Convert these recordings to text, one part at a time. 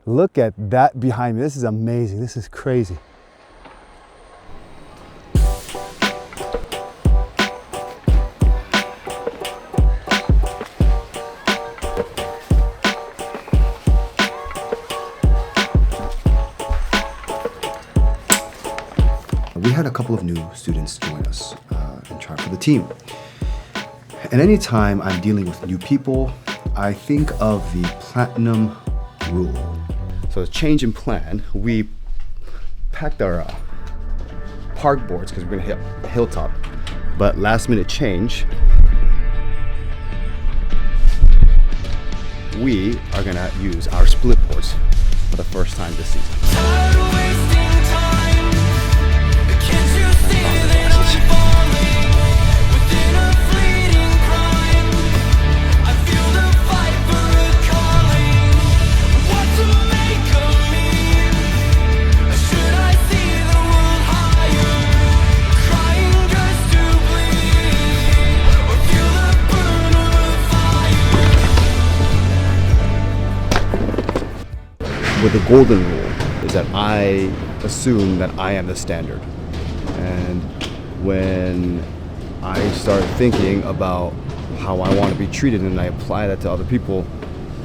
Look at that behind me. This is amazing. This is crazy. We had a couple of new students join us and try for the team. And anytime I'm dealing with new people, I think of the platinum rule. So a change in plan, we packed our park boards because we're gonna hit a hilltop, but last minute change, we are gonna use our split boards for the first time this season. With the golden rule is that I assume that I am the standard. And when I start thinking about how I want to be treated and I apply that to other people,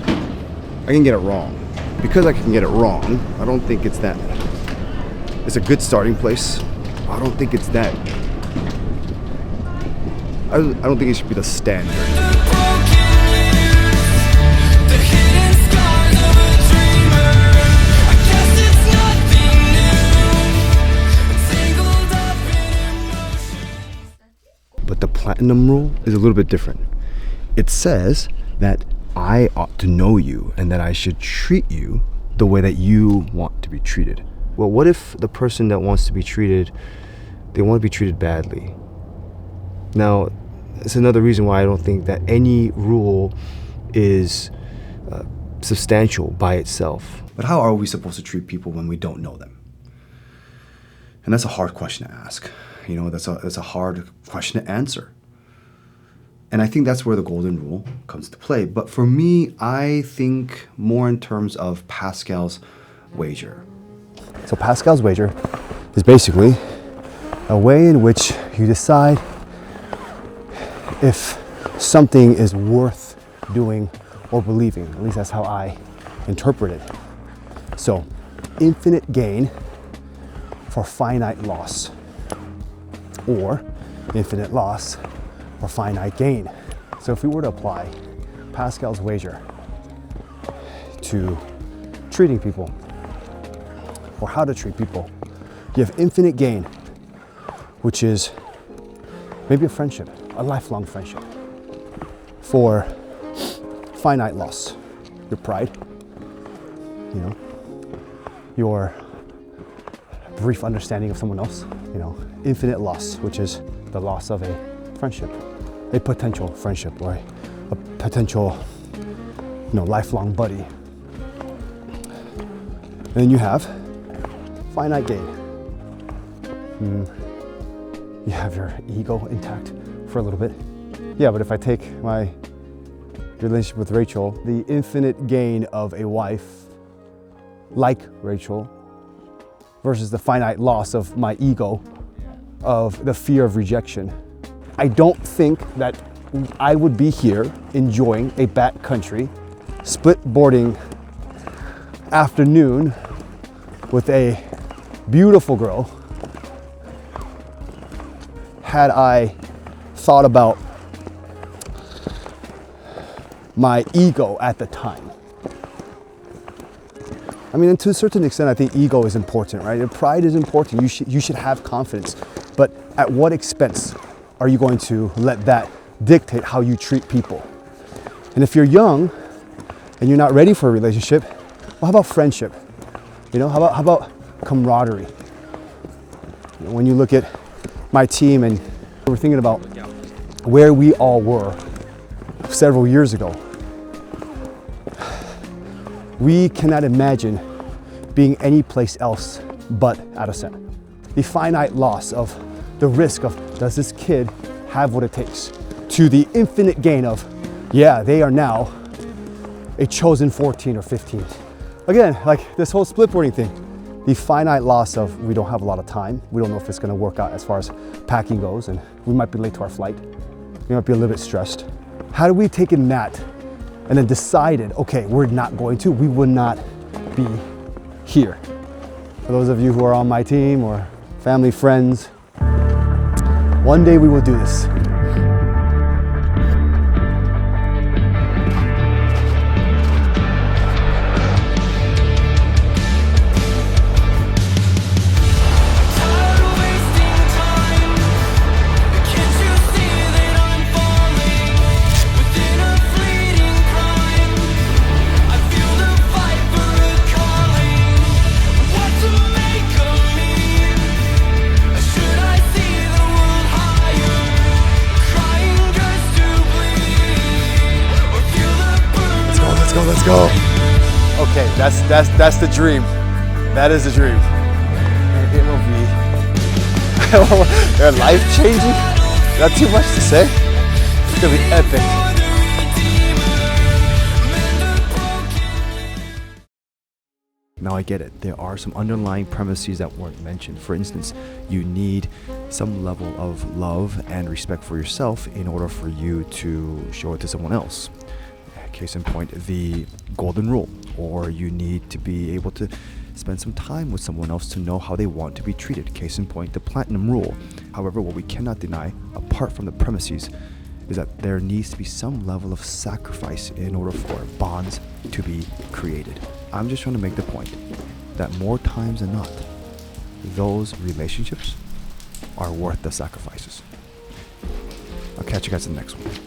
I can get it wrong. Because I can get it wrong, I don't think it's that. It's a good starting place. I don't think it's that. I don't think it should be the standard. But the platinum rule is a little bit different. It says that I ought to know you and that I should treat you the way that you want to be treated. Well, what if the person that wants to be treated, they want to be treated badly? Now, it's another reason why I don't think that any rule is substantial by itself. But how are we supposed to treat people when we don't know them? And that's a hard question to ask. You know, that's a hard question to answer. And I think that's where the golden rule comes to play. But for me, I think more in terms of Pascal's wager. So Pascal's wager is basically a way in which you decide if something is worth doing or believing. At least that's how I interpret it. So, infinite gain for finite loss, or infinite loss for finite gain. So if we were to apply Pascal's wager to treating people, or how to treat people, you have infinite gain, which is maybe a friendship, a lifelong friendship, for finite loss, your pride, you know, your brief understanding of someone else, you know, infinite loss, which is the loss of a friendship, a potential friendship, or a potential, you know, lifelong buddy. And then you have finite gain. You have your ego intact for a little bit. Yeah, but if I take my relationship with Rachel, the infinite gain of a wife like Rachel versus the finite loss of my ego, of the fear of rejection. I don't think that I would be here enjoying a backcountry split boarding afternoon with a beautiful girl had I thought about my ego at the time. I mean, and to a certain extent, I think ego is important, right? And pride is important. You should have confidence. But at what expense are you going to let that dictate how you treat people? And if you're young and you're not ready for a relationship, well, how about friendship? You know, how about camaraderie? You know, when you look at my team and we're thinking about where we all were several years ago, we cannot imagine being any place else but at Ascent. The finite loss of the risk of, does this kid have what it takes? To the infinite gain of, yeah, they are now a chosen 14 or 15. Again, like this whole split boarding thing, the finite loss of we don't have a lot of time. We don't know if it's gonna work out as far as packing goes, and we might be late to our flight. We might be a little bit stressed. Had we taken that and then decided, okay, we're not going to, we would not be here. For those of you who are on my team or family, friends, one day we will do this. Let's go. Okay, that's the dream. That is the dream. And it will be they're life-changing. Not too much to say. It's gonna be epic. Now I get it. There are some underlying premises that weren't mentioned. For instance, you need some level of love and respect for yourself in order for you to show it to someone else. Case in point, the golden rule, or you need to be able to spend some time with someone else to know how they want to be treated. Case in point, the platinum rule. However, what we cannot deny, apart from the premises, is that there needs to be some level of sacrifice in order for bonds to be created. I'm just trying to make the point that more times than not, those relationships are worth the sacrifices. I'll catch you guys in the next one.